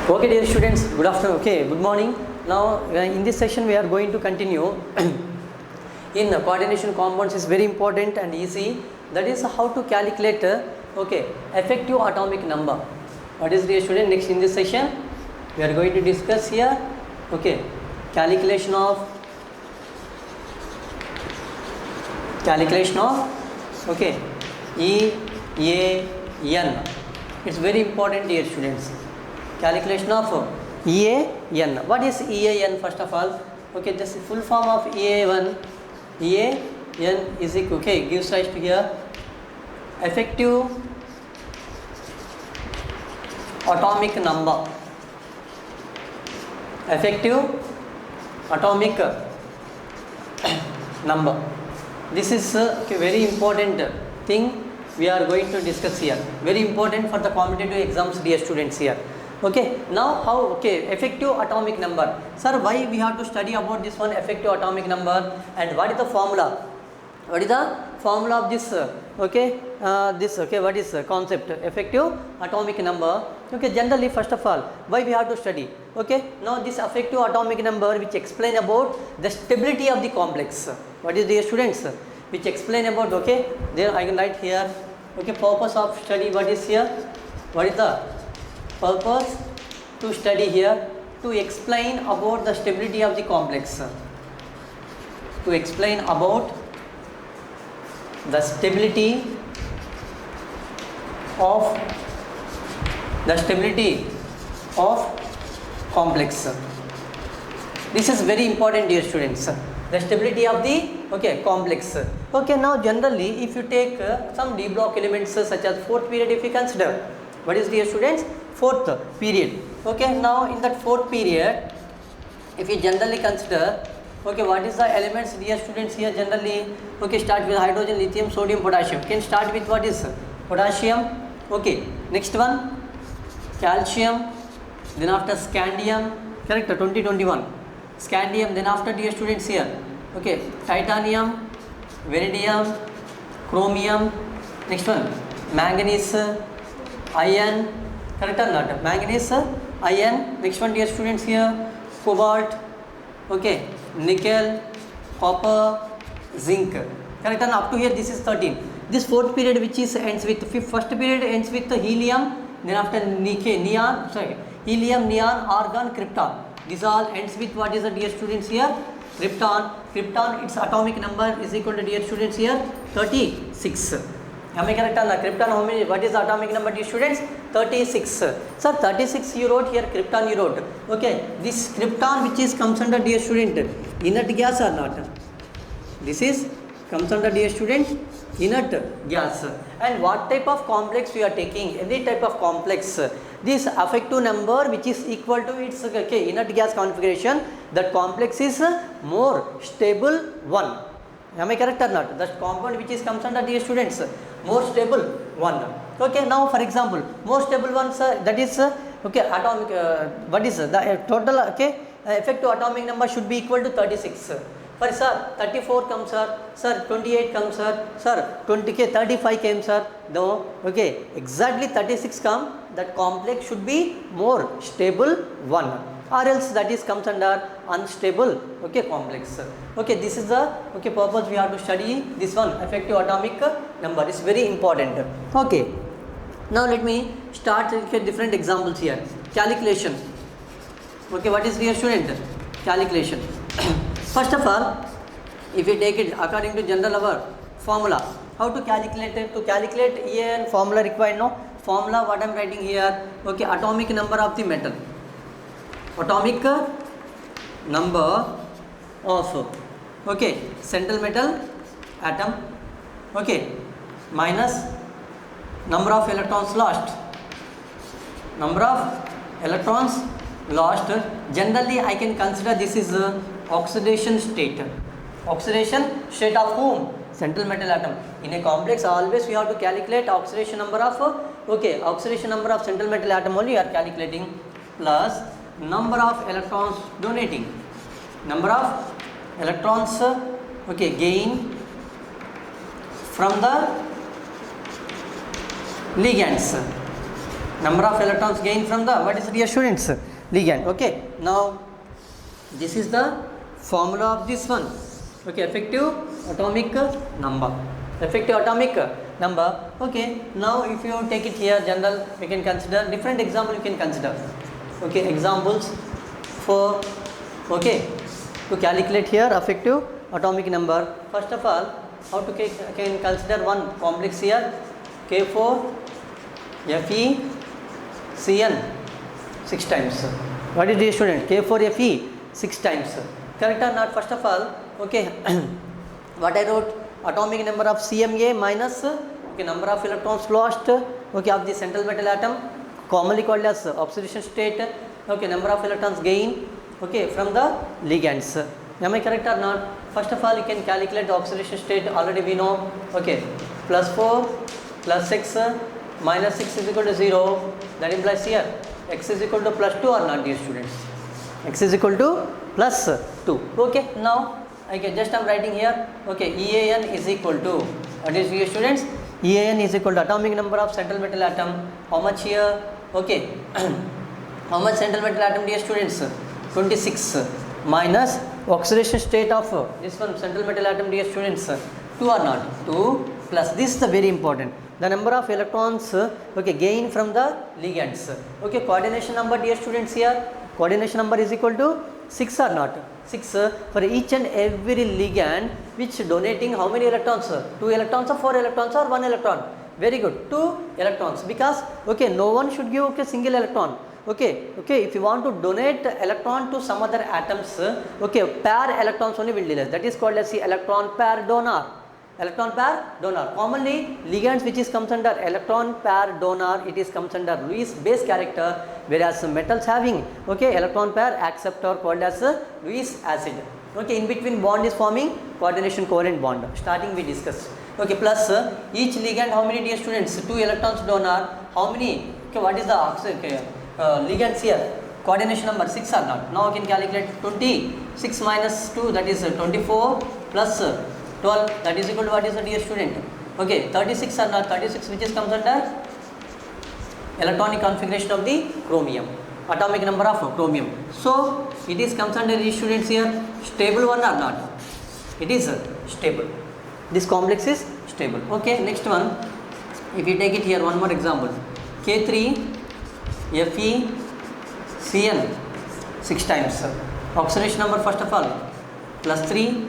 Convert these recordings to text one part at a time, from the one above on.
Okay, dear students, good afternoon. Okay, good morning. Now, in this session, we are going to continue in coordination compounds is very important and easy. That is how to calculate effective atomic number. What is, dear student? Next in this session, we are going to discuss here. Okay, calculation of EAN. It's very important, dear students. Calculation of EAN. What is EAN first of all? Okay, this full form of EAN is equal, gives rise to here effective atomic number. Effective atomic number. This is very important thing we are going to discuss here. Very important for the competitive exams, dear students here. Okay, now how effective atomic number. Sir, why we have to study about this one effective atomic number and what is the formula? What is the formula of this what is the concept effective atomic number? Okay, generally first of all, why we have to study? Okay, now this effective atomic number which explain about the stability of the complex. What is, dear students? Which explain about, there I can write here, purpose of study. What is here? What is the purpose to study here? To explain about the stability of the complex. To explain about the stability of complex. This is very important, dear students. The stability of the complex. Okay, now generally if you take some d block elements such as fourth period, if you consider, what is, dear students? Fourth period. Okay, now in that fourth period, if you generally consider, what is the elements, dear students, here generally? Start with hydrogen, lithium, sodium, potassium. Can start with what is potassium. Next one calcium, then after scandium, correct, 2021 scandium, then after, dear students, here titanium, vanadium, chromium. Next one manganese, iron, correct or not? Manganese, iron. Next one, dear students, here cobalt, nickel, copper, zinc, correct, and up to here this is 13. This fourth period which is ends with first period ends with helium, then after helium, neon, argon, krypton. This all ends with what is the, dear students, here krypton. Its atomic number is equal to, dear students, here 36. Am I correct or not? Krypton, how many? What is the atomic number, dear students? 36. Sir, 36 you wrote, here krypton you wrote. This krypton which is comes under, dear student, inert gas or not? This is comes under, dear student, inert gas. And what type of complex we are taking? Any type of complex. This effective number which is equal to its inert gas configuration, that complex is more stable one. Am I correct or not? The compound which is comes under, dear students, more stable one. Now for example, more stable one, sir, that is atomic what is the total effective atomic number should be equal to 36. For sir 34 comes, sir 28 comes, sir 35 came, sir. No, exactly 36 come, that complex should be more stable one, or else that is comes under unstable complex. This is the purpose we have to study this one effective atomic number. Is very important. Now let me start with different examples here. Calculation. What is, dear student? Calculation. First of all, if we take it according to general our formula, how to calculate it? To calculate EAN formula required, no? Formula what I am writing here, atomic number of the metal. Atomic number of central metal atom, minus number of electrons lost. Number of electrons lost. Generally I can consider this is oxidation state. Oxidation state of whom? Central metal atom. In a complex always we have to calculate oxidation number of oxidation number of central metal atom only you are calculating, plus number of electrons donating. Number of electrons gain from the ligands. number of electrons gained from the, what is dear students, ligand. Okay, now this is the formula of this one. Okay, effective atomic number, effective atomic number. Okay, now if you take it here general, you can consider different example, you can consider. Okay, examples for, okay, to calculate here effective atomic number. First of all, how to can consider one complex here, K4 Fe Cn 6 times. What is the student? K4 Fe 6 times. Correct or not? First of all, okay, what I wrote, atomic number of CMa minus, okay, number of electrons lost, okay, of the central metal atom, commonly called as oxidation state, okay, number of electrons gained, okay, from the ligands. Am I correct or not? First of all, you can calculate the oxidation state, already we know, okay, +4 plus 6 minus 6 is equal to 0, that implies here x is equal to +2 or not, dear students? X is equal to +2. Okay, now I can just, I'm writing here, okay, EAN is equal to, what is, dear students? EAN is equal to atomic number of central metal atom. How much here? Okay, how much central metal atom, dear students? 26 minus oxidation state of this one central metal atom, dear students, 2 or not? 2 plus, this is the very important, the number of electrons, okay, gained from the ligands. Okay, coordination number, dear students, here coordination number is equal to 6 or not? 6 for each and every ligand which donating how many electrons? 2 electrons or 4 electrons or 1 electron? Very good, 2 electrons, because okay, no one should give, okay, single electron. Okay, if you want to donate electron to some other atoms, okay, pair electrons only will release. That is called as the electron pair donor. Electron pair donor. Commonly, ligands which is comes under electron pair donor, it is comes under Lewis base character, whereas metals having, okay, electron pair acceptor called as Lewis acid. Okay, in between bond is forming coordination covalent bond. Starting we discussed. Okay, plus each ligand, how many, dear students? 2 electrons donor. How many? Okay, what is the oxygen? Ligands here, coordination number 6 or not? Now you can calculate 26 minus 2, that is 24 plus 12, that is equal to, what is the, dear student? Okay, 36 or not? 36 which is comes under electronic configuration of the chromium, atomic number of chromium. So it is comes under, dear students, here stable one or not? It is stable. This complex is stable. Okay, next one, if you take it here, one more example, K3 Fe Cn 6 times. Oxidation number, first of all, +3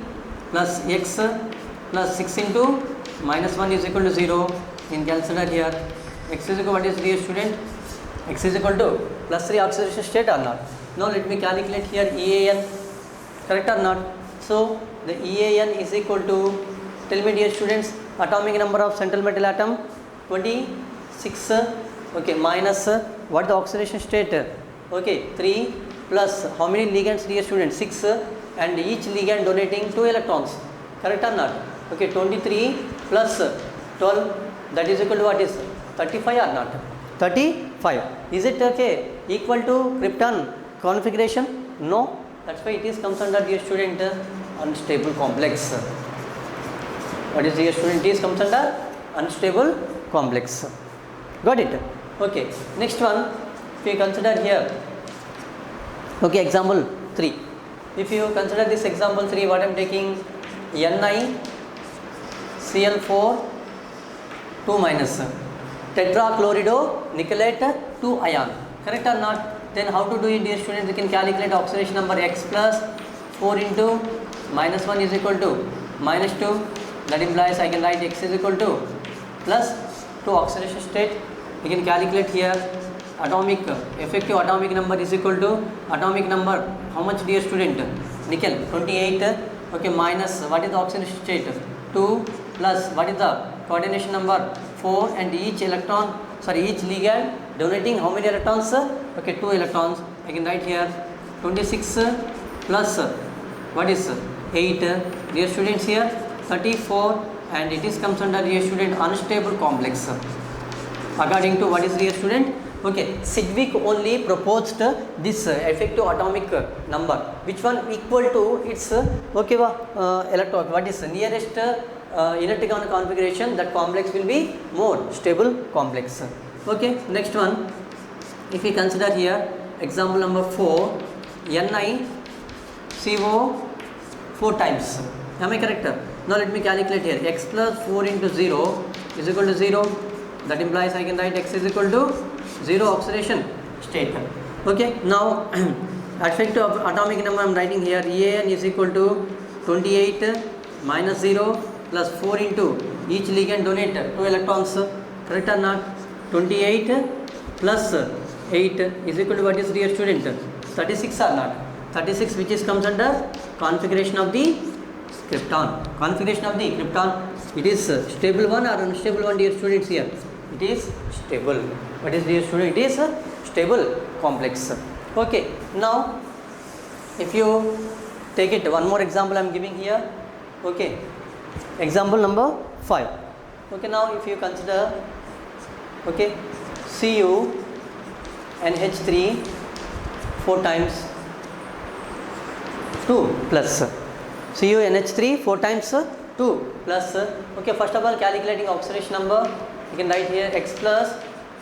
plus x plus 6 into -1 is equal to 0. In consider here x is equal to, what is, dear student? X is equal to +3 oxidation state or not? Now let me calculate here EAN, correct or not? So the EAN is equal to, tell me, dear students, atomic number of central metal atom 26, okay, minus what the oxidation state? Okay, 3 plus how many ligands, dear students? 6, and each ligand donating 2 electrons, correct or not? Okay, 23 plus 12, that is equal to, what is, 35 or not? 35. Is it, okay, equal to krypton configuration? No, that's why it is comes under, dear student, unstable complex. What is, dear student? It is comes under unstable complex. Got it? Okay, next one, if you consider here, okay, example 3. If you consider this example 3, what I am taking, NiCl4 2 minus tetrachlorido-nickelate 2 ion, correct or not? Then how to do it, dear students? You can calculate oxidation number, x plus 4 into -1 is equal to -2. That implies I can write x is equal to plus 2 oxidation state. You can calculate here atomic, effective atomic number is equal to atomic number, how much, dear student? Nickel 28, okay, minus what is the oxidation state? 2 plus what is the coordination number? 4, and each electron, sorry, each ligand donating how many electrons? Okay, 2 electrons. I can write here 26 plus what is 8, dear students, here 34, and it is comes under, dear student, unstable complex. According to what is, dear student? Okay, Sidgwick only proposed this effective atomic number, which one equal to its okay, electron, what is nearest electron configuration, that complex will be more stable complex. Okay, next one, if we consider here example number 4, NiCO 4 times. Am I correct? Now let me calculate here. X plus 4 into 0 is equal to 0. That implies I can write X is equal to 0 oxidation state. Okay, now effective atomic number I am writing here. EAN is equal to 28 minus 0 plus 4 into each ligand donate 2 electrons. Correct or not? 28 plus 8 is equal to what is, dear student? 36 or not? 36, which is comes under configuration of the krypton. Configuration of the krypton. It is stable one or unstable one, dear students here? It is stable. What is, dear student? It is a stable complex. Okay, now if you take it, one more example I am giving here. Okay, example number 5. Okay, now if you consider, okay, Cu NH3 4 times 2 plus Cu NH3 4 times 2 plus, okay, first of all calculating oxidation number, you can write here X plus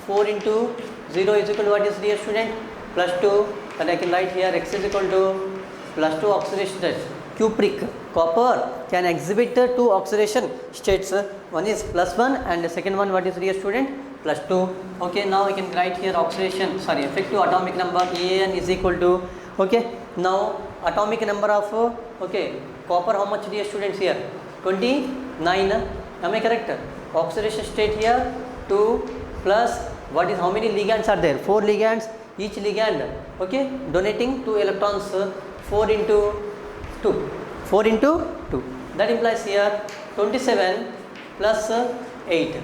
4 into 0 is equal to what is, dear student? Plus 2, and I can write here X is equal to plus 2 oxidation state. Cupric copper can exhibit 2 oxidation states. One is plus 1 and the second one what is, dear student? Plus 2. Okay, now I can write here effective atomic number EAN is equal to, okay, now atomic number of okay, copper, how much, dear students here? 29. Am I correct? Oxidation state here 2 plus what is, how many ligands are there? 4 ligands. Each ligand, okay, donating 2 electrons. 4 into 2. 4 into 2. That implies here 27 plus 8.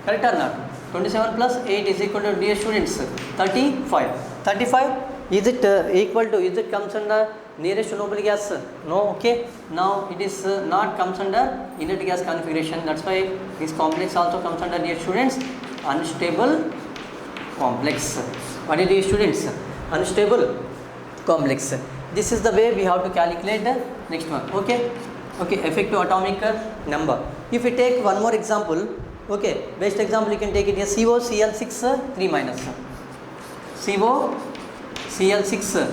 Correct or not? 27 plus 8 is equal to, dear students, 35. 35. Is it equal to, is it comes under nearest noble gas? No. Okay, now it is not comes under inert gas configuration. That's why this complex also comes under, dear students, unstable complex. What is, dear students? Unstable complex. This is the way we have to calculate the next one. Okay, okay, effective atomic number. If we take one more example, okay, best example you can take it here, COCl6 3 minus. COCl6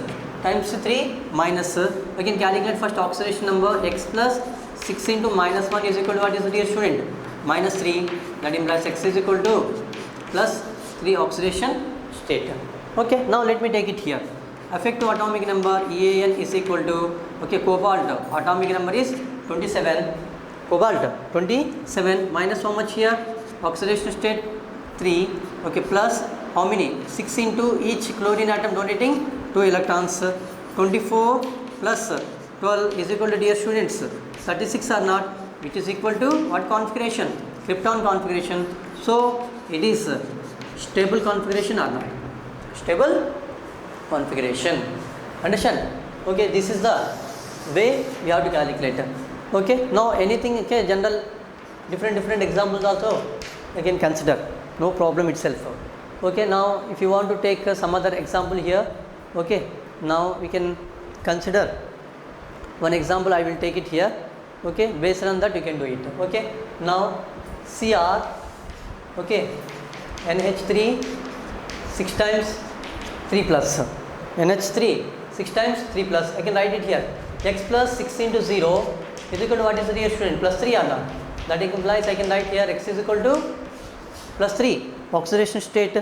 times 3 minus. We can calculate first oxidation number. X plus 6 into minus 1 is equal to what is, dear student? Minus 3. That implies X is equal to plus 3 oxidation state. Okay, now let me take it here. Effective atomic number EAN is equal to, okay, cobalt atomic number is 27. Cobalt 27 minus how much here? Oxidation state 3. Okay, plus how many? 6 into each chlorine atom donating 2 electrons. 24 plus 12 is equal to, dear students, 36 or not? Which is equal to what configuration? Krypton configuration. So it is stable configuration or not? Stable configuration. Understand? Okay, this is the way we have to calculate. Okay, now anything, okay, general different examples also you can consider, no problem itself. Okay, now if you want to take some other example here, okay, now we can consider one example. I will take it here. Okay, based on that you can do it. Okay, now Cr, okay, NH3 6 times 3 plus, NH3 6 times 3 plus, I can write it here. X plus 6 into 0 is equal to what is the, dear student? Plus 3 or not? That implies I can write here X is equal to plus 3 oxidation state.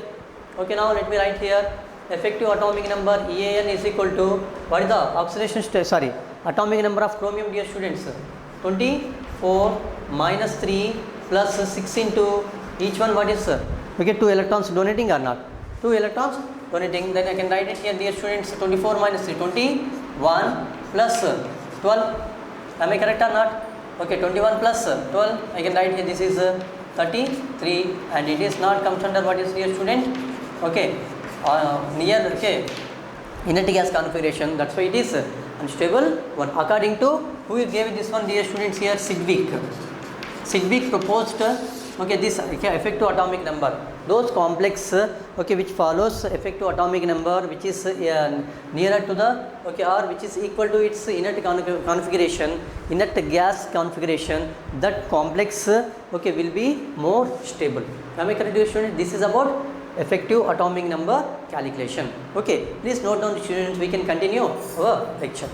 Okay, now let me write here effective atomic number EAN is equal to what is the oxidation state, atomic number of chromium, dear students? 24 minus 3 plus 6 into each one what is, okay, 2 electrons donating or not? 2 electrons donating. Then I can write it here, dear students, 24 minus 3, 21 plus 12. Am I correct or not? Okay, 21 plus 12, I can write here, this is 33, and it is not comes under what is, dear student? Okay, near, okay, inert gas configuration. That's why it is unstable one. According to who gave this one, dear students, here? Sidgwick. Sidgwick proposed, okay, this, okay, effective atomic number. Those complex, okay, which follows effective atomic number, which is nearer to the, okay, or which is equal to its inert configuration, inert gas configuration, that complex, okay, will be more stable. Am I correct, dear student? This is about effective atomic number calculation. Okay, please note down, students, we can continue our lecture.